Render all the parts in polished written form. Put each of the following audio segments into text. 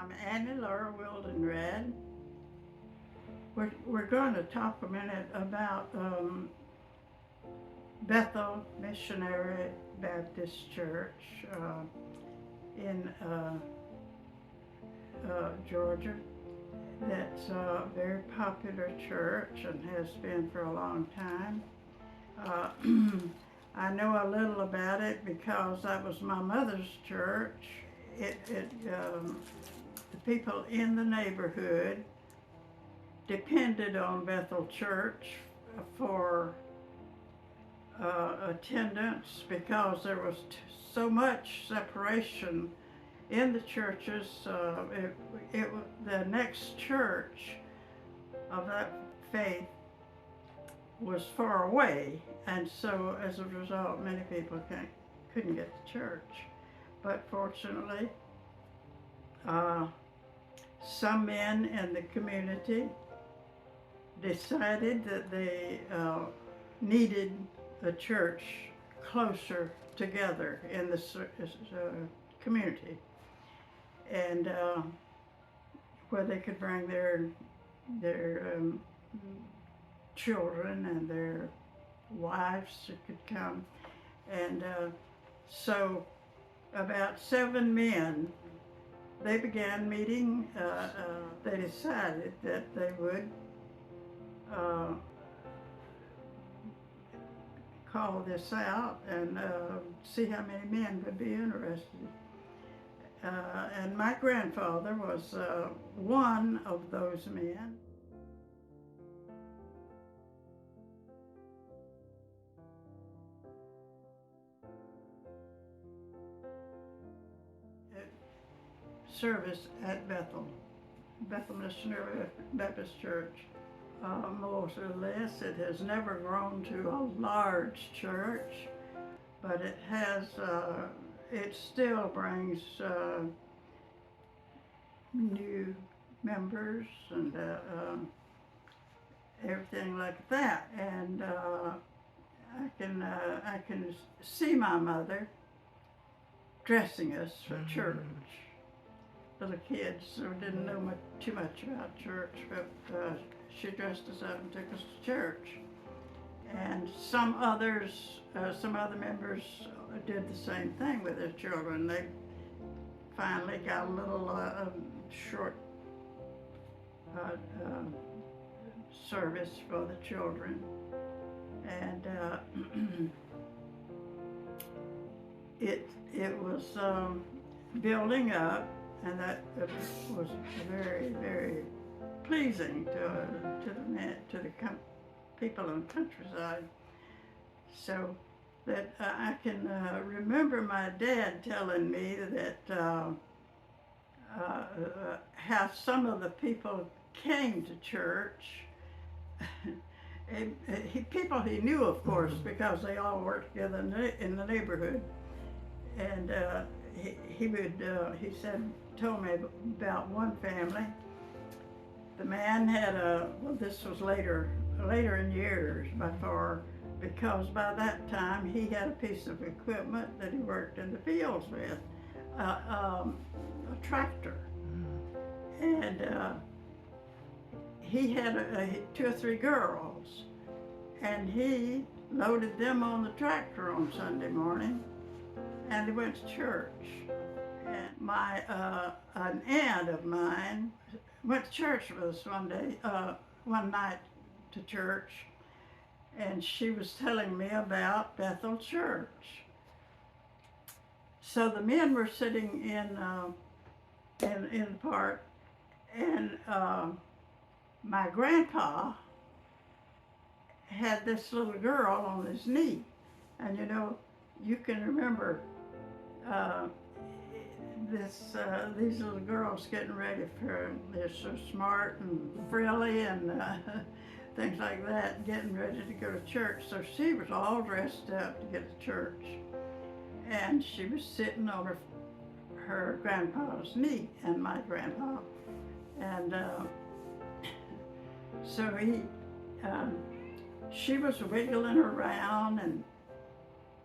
I'm Annie Laura Wildenred. We're going to talk a minute about Bethel Missionary Baptist Church in Georgia. That's a very popular church and has been for a long time. Uh, I know a little about it because that was my mother's church. The people in the neighborhood depended on Bethel Church for attendance because there was so much separation in the churches. The next church of that faith was far away, and so as a result, many people couldn't get to church. But fortunately, some men in the community decided that they needed a church closer together in the community, and where they could bring their children and their wives that could come. And so about 7 men, they began meeting. They decided that they would call this out and see how many men would be interested. And my grandfather was one of those men. Service at Bethel Missionary Baptist Church. More or less, it has never grown to a large church, but it has. It still brings new members and everything like that. And I can see my mother dressing us for church. Little kids who didn't know too much about church, but she dressed us up and took us to church. And some other members did the same thing with their children. They finally got a little short service for the children, and it was building up. And that was very, very pleasing to the people in the countryside. So that I can remember my dad telling me that how some of the people came to church. People he knew, of course, because they all worked together in the neighborhood. And he told me about one family. The man had this was later in years by far, because by that time he had a piece of equipment that he worked in the fields with, a tractor. And he had 2 or 3 girls, and he loaded them on the tractor on Sunday morning, and they went to church. And an aunt of mine went to church with us one night to church, and she was telling me about Bethel Church. So the men were sitting in the park, and my grandpa had this little girl on his knee, and you can remember these little girls getting ready they're so smart and frilly and things like that, getting ready to go to church. So she was all dressed up to get to church, and she was sitting on her grandpa's knee, and my grandpa, and so she was wiggling around, and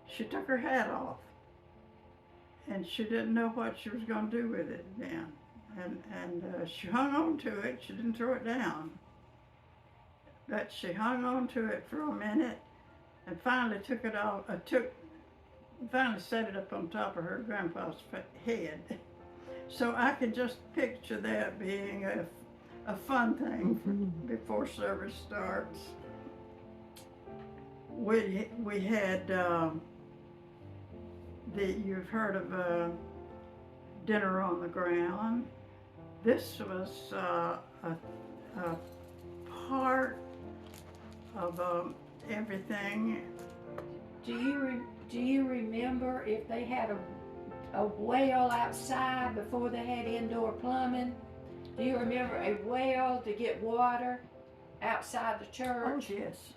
she took her hat off, and she didn't know what she was going to do with it then. and she hung on to it. She didn't throw it down, but she hung on to it for a minute and finally took it off. Finally set it up on top of her grandpa's head. So I could just picture that being a fun thing before service starts. We had you've heard of dinner on the ground. This was a part of everything. Do you remember if they had a well outside before they had indoor plumbing? Do you remember a well to get water outside the church? Oh yes,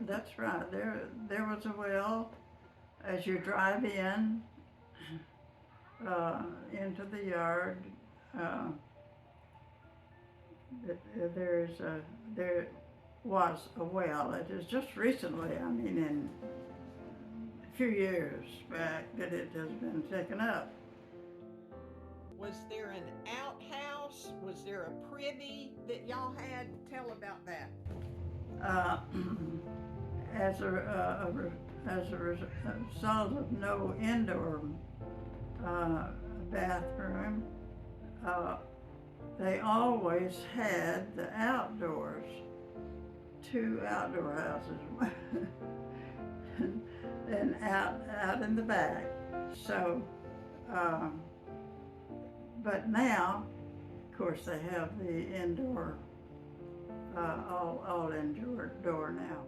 that's right. There was a well as you drive in into the yard. There was a well. It is just recently, I mean, in a few years back, that it has been taken up. Was there an outhouse? Was there a privy that y'all had? Tell about that. As a result of no indoor bathroom, they always had the outdoors, 2 outdoor houses, and out in the back. So, but now, of course, they have the indoor, all indoor door now.